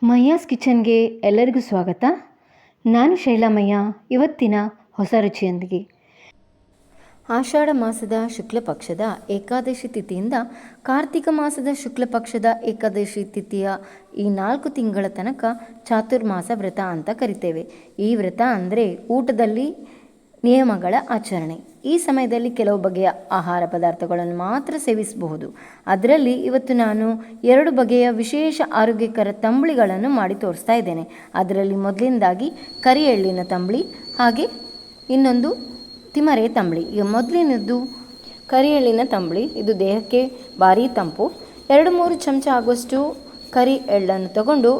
ಮಯ್ಯಾಸ್ ಕಿಚನ್ಗೆ ಎಲ್ಲರಿಗೂ ಸ್ವಾಗತ. ನಾನು ಶೈಲಾಮಯ್ಯ. ಇವತ್ತಿನ ಹೊಸ ರುಚಿಯೊಂದಿಗೆ ಆಷಾಢ ಮಾಸದ ಶುಕ್ಲ ಪಕ್ಷದ ಏಕಾದಶಿ ತಿಥಿಯಿಂದ ಕಾರ್ತಿಕ ಮಾಸದ ಶುಕ್ಲ ಪಕ್ಷದ ಏಕಾದಶಿ ತಿಥಿಯ ಈ 4 ತಿಂಗಳ ತನಕ ಚಾತುರ್ಮಾಸ ವ್ರತ ಅಂತ ಕರಿತೇವೆ. ಈ ವ್ರತ ಅಂದರೆ ಊಟದಲ್ಲಿ ನಿಯಮಗಳ ಆಚರಣೆ. ಈ ಸಮಯದಲ್ಲಿ ಕೆಲವು ಬಗೆಯ ಆಹಾರ ಪದಾರ್ಥಗಳನ್ನು ಮಾತ್ರ ಸೇವಿಸಬಹುದು. ಅದರಲ್ಲಿ ಇವತ್ತು ನಾನು 2 ಬಗೆಯ ವಿಶೇಷ ಆರೋಗ್ಯಕರ ತಂಬುಳಿಗಳನ್ನು ಮಾಡಿ ತೋರಿಸ್ತಾ ಇದ್ದೇನೆ. ಅದರಲ್ಲಿ ಮೊದಲಿಂದಾಗಿ ಕರಿ ಎಳ್ಳಿನ ತಂಬುಳಿ, ಹಾಗೆ ಇನ್ನೊಂದು ತಿಮರೆ ತಂಬುಳಿ. ಈಗ ಮೊದಲಿನದ್ದು ಕರಿ ಎಳ್ಳಿನ ತಂಬುಳಿ. ಇದು ದೇಹಕ್ಕೆ ಭಾರಿ ತಂಪು. 2-3 ಚಮಚ ಆಗುವಷ್ಟು ಕರಿ ಎಳ್ಳನ್ನು ತಗೊಂಡು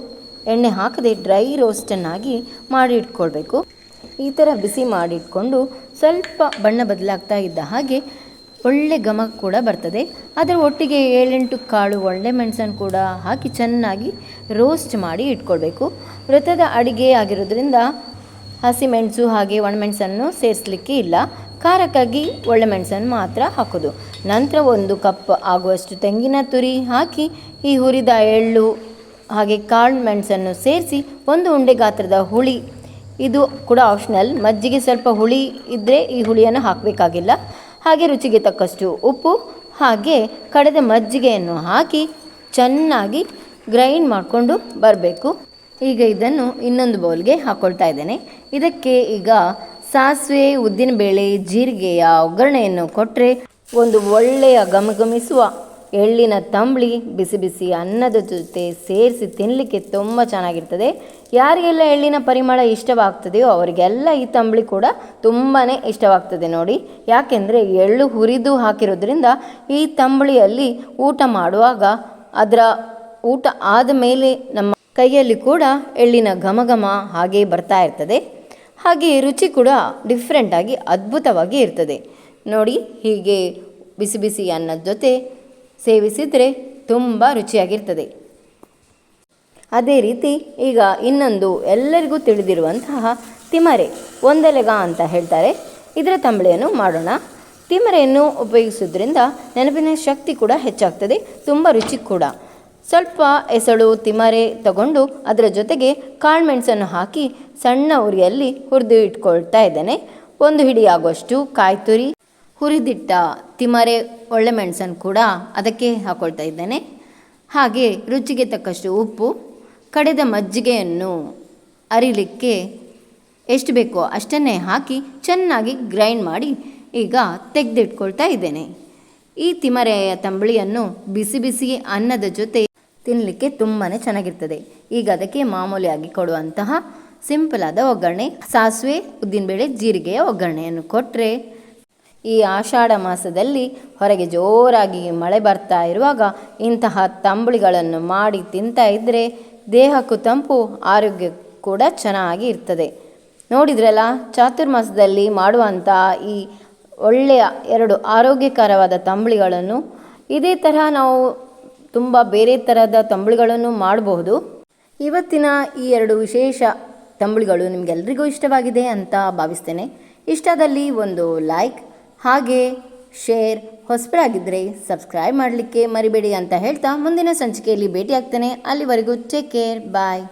ಎಣ್ಣೆ ಹಾಕದೆ ಡ್ರೈ ರೋಸ್ಟನ್ನಾಗಿ ಮಾಡಿ ಇಟ್ಕೊಳ್ಬೇಕು. ಈ ಥರ ಬಿಸಿ ಮಾಡಿಟ್ಕೊಂಡು ಸ್ವಲ್ಪ ಬಣ್ಣ ಬದಲಾಗ್ತಾ ಇದ್ದ ಹಾಗೆ ಒಳ್ಳೆ ಘಮ ಕೂಡ ಬರ್ತದೆ. ಅದರ ಒಟ್ಟಿಗೆ 7-8 ಕಾಳು ಒಳ್ಳೆ ಮೆಣಸನ್ನು ಕೂಡ ಹಾಕಿ ಚೆನ್ನಾಗಿ ರೋಸ್ಟ್ ಮಾಡಿ ಇಟ್ಕೊಳ್ಬೇಕು. ವ್ರತದ ಅಡಿಗೆ ಆಗಿರೋದ್ರಿಂದ ಹಸಿಮೆಣಸು ಹಾಗೆ ಒಣಮೆಣಸನ್ನು ಸೇರಿಸಲಿಕ್ಕೆ ಇಲ್ಲ. ಖಾರಕ್ಕಾಗಿ ಒಳ್ಳೆ ಮೆಣಸನ್ನು ಮಾತ್ರ ಹಾಕೋದು. ನಂತರ 1 ಕಪ್ ಆಗುವಷ್ಟು ತೆಂಗಿನ ತುರಿ ಹಾಕಿ ಈ ಹುರಿದ ಎಳ್ಳು ಹಾಗೆ ಕಾಳು ಮೆಣಸನ್ನು ಸೇರಿಸಿ 1 ಉಂಡೆ ಗಾತ್ರದ ಹುಳಿ, ಇದು ಕೂಡ ಆಪ್ಷನಲ್, ಮಜ್ಜಿಗೆ ಸ್ವಲ್ಪ ಹುಳಿ ಇದ್ದರೆ ಈ ಹುಳಿಯನ್ನು ಹಾಕಬೇಕಾಗಿಲ್ಲ. ಹಾಗೆ ರುಚಿಗೆ ತಕ್ಕಷ್ಟು ಉಪ್ಪು ಹಾಗೆ ಕಡೆದ ಮಜ್ಜಿಗೆಯನ್ನು ಹಾಕಿ ಚೆನ್ನಾಗಿ ಗ್ರೈಂಡ್ ಮಾಡಿಕೊಂಡು ಬರಬೇಕು. ಈಗ ಇದನ್ನು ಇನ್ನೊಂದು ಬೌಲ್ಗೆ ಹಾಕ್ಕೊಳ್ತಾ ಇದ್ದೇನೆ. ಇದಕ್ಕೆ ಈಗ ಸಾಸಿವೆ, ಉದ್ದಿನಬೇಳೆ, ಜೀರಿಗೆಯ ಒಗ್ಗರಣೆಯನ್ನು ಕೊಟ್ಟರೆ ಒಂದು ಒಳ್ಳೆಯ ಘಮಘಮಿಸುವ ಎಳ್ಳಿನ ತಂಬುಳಿ ಬಿಸಿ ಬಿಸಿ ಅನ್ನದ ಜೊತೆ ಸೇರಿಸಿ ತಿನ್ನಲಿಕ್ಕೆ ತುಂಬ ಚೆನ್ನಾಗಿರ್ತದೆ. ಯಾರಿಗೆಲ್ಲ ಎಳ್ಳಿನ ಪರಿಮಳ ಇಷ್ಟವಾಗ್ತದೆಯೋ ಅವರಿಗೆಲ್ಲ ಈ ತಂಬುಳಿ ಕೂಡ ತುಂಬಾ ಇಷ್ಟವಾಗ್ತದೆ ನೋಡಿ. ಯಾಕೆಂದರೆ ಎಳ್ಳು ಹುರಿದು ಹಾಕಿರೋದ್ರಿಂದ ಈ ತಂಬುಳಿಯಲ್ಲಿ ಊಟ ಮಾಡುವಾಗ ಅದರ ಊಟ ಆದ ಮೇಲೆ ನಮ್ಮ ಕೈಯಲ್ಲಿ ಕೂಡ ಎಳ್ಳಿನ ಘಮ ಹಾಗೆ ಬರ್ತಾ ಇರ್ತದೆ. ಹಾಗೆ ರುಚಿ ಕೂಡ ಡಿಫ್ರೆಂಟಾಗಿ ಅದ್ಭುತವಾಗಿ ಇರ್ತದೆ ನೋಡಿ. ಹೀಗೆ ಬಿಸಿ ಬಿಸಿ ಅನ್ನದ ಜೊತೆ ಸೇವಿಸಿದರೆ ತುಂಬ ರುಚಿಯಾಗಿರ್ತದೆ. ಅದೇ ರೀತಿ ಈಗ ಇನ್ನೊಂದು ಎಲ್ಲರಿಗೂ ತಿಳಿದಿರುವಂತಹ ತಿಮರೆ, ಒಂದೆಲೆಗ ಅಂತ ಹೇಳ್ತಾರೆ, ಇದರ ತಂಬುಳಿಯನ್ನು ಮಾಡೋಣ. ತಿಮರೆಯನ್ನು ಉಪಯೋಗಿಸೋದ್ರಿಂದ ನೆನಪಿನ ಶಕ್ತಿ ಕೂಡ ಹೆಚ್ಚಾಗ್ತದೆ, ತುಂಬ ರುಚಿ ಕೂಡ. ಸ್ವಲ್ಪ ಎಸಳು ತಿಮರೆ ತಗೊಂಡು ಅದರ ಜೊತೆಗೆ ಕಾಳು ಮೆಣಸನ್ನು ಹಾಕಿ ಸಣ್ಣ ಉರಿಯಲ್ಲಿ ಹುರಿದು ಇಟ್ಕೊಳ್ತಾ ಇದ್ದೇನೆ. 1 ಹಿಡಿ ಆಗುವಷ್ಟು ಕಾಯಿ ತುರಿ, ಹುರಿದಿಟ್ಟ ತಿಮರೆ ಒಳ್ಳೆ ಮೆಣಸನ್ನು ಕೂಡ ಅದಕ್ಕೆ ಹಾಕ್ಕೊಳ್ತಾ ಇದ್ದೇನೆ. ಹಾಗೆ ರುಚಿಗೆ ತಕ್ಕಷ್ಟು ಉಪ್ಪು, ಕಡೆದ ಮಜ್ಜಿಗೆಯನ್ನು ಅರಿಲಿಕ್ಕೆ ಎಷ್ಟು ಬೇಕೋ ಅಷ್ಟನ್ನೇ ಹಾಕಿ ಚೆನ್ನಾಗಿ ಗ್ರೈಂಡ್ ಮಾಡಿ ಈಗ ತೆಗೆದಿಟ್ಕೊಳ್ತಾ ಇದ್ದೇನೆ. ಈ ತಿಮರೆಯ ತಂಬುಳಿಯನ್ನು ಬಿಸಿ ಬಿಸಿ ಅನ್ನದ ಜೊತೆ ತಿನ್ನಲಿಕ್ಕೆ ತುಂಬಾ ಚೆನ್ನಾಗಿರ್ತದೆ. ಈಗ ಅದಕ್ಕೆ ಮಾಮೂಲಿಯಾಗಿ ಕೊಡುವಂತಹ ಸಿಂಪಲ್ ಆದ ಒಗ್ಗರಣೆ, ಸಾಸಿವೆ, ಉದ್ದಿನಬೇಳೆ, ಜೀರಿಗೆಯ ಒಗ್ಗರಣೆಯನ್ನು ಕೊಟ್ಟರೆ ಈ ಆಷಾಢ ಮಾಸದಲ್ಲಿ ಹೊರಗೆ ಜೋರಾಗಿ ಮಳೆ ಬರ್ತಾ ಇರುವಾಗ ಇಂತಹ ತಂಬುಳಿಗಳನ್ನು ಮಾಡಿ ತಿಂತಾ ಇದ್ದರೆ ದೇಹಕ್ಕೂ ತಂಪು, ಆರೋಗ್ಯ ಕೂಡ ಚೆನ್ನಾಗಿ ಇರ್ತದೆ. ನೋಡಿದ್ರಲ್ಲ, ಚಾತುರ್ಮಾಸದಲ್ಲಿ ಮಾಡುವಂಥ ಈ ಒಳ್ಳೆಯ 2 ಆರೋಗ್ಯಕರವಾದ ತಂಬುಳಿಗಳನ್ನು. ಇದೇ ತರಹ ನಾವು ತುಂಬ ಬೇರೆ ಥರದ ತಂಬುಳಿಗಳನ್ನು ಮಾಡಬಹುದು. ಇವತ್ತಿನ ಈ 2 ವಿಶೇಷ ತಂಬುಳಿಗಳು ನಿಮಗೆಲ್ರಿಗೂ ಇಷ್ಟವಾಗಿದೆ ಅಂತ ಭಾವಿಸ್ತೇನೆ. ಇಷ್ಟದಲ್ಲಿ ಒಂದು ಲೈಕ್ ಹಾಗೆ ಶೇರ್, ಹೊಸಬರಾಗಿದ್ದರೆ ಸಬ್ಸ್ಕ್ರೈಬ್ ಮಾಡಲಿಕ್ಕೆ ಮರಿಬೇಡಿ ಅಂತ ಹೇಳ್ತಾ ಮುಂದಿನ ಸಂಚಿಕೆಯಲ್ಲಿ ಭೇಟಿ ಆಗ್ತೇನೆ. ಅಲ್ಲಿವರೆಗೂ ಟೇಕ್ ಕೇರ್, ಬಾಯ್.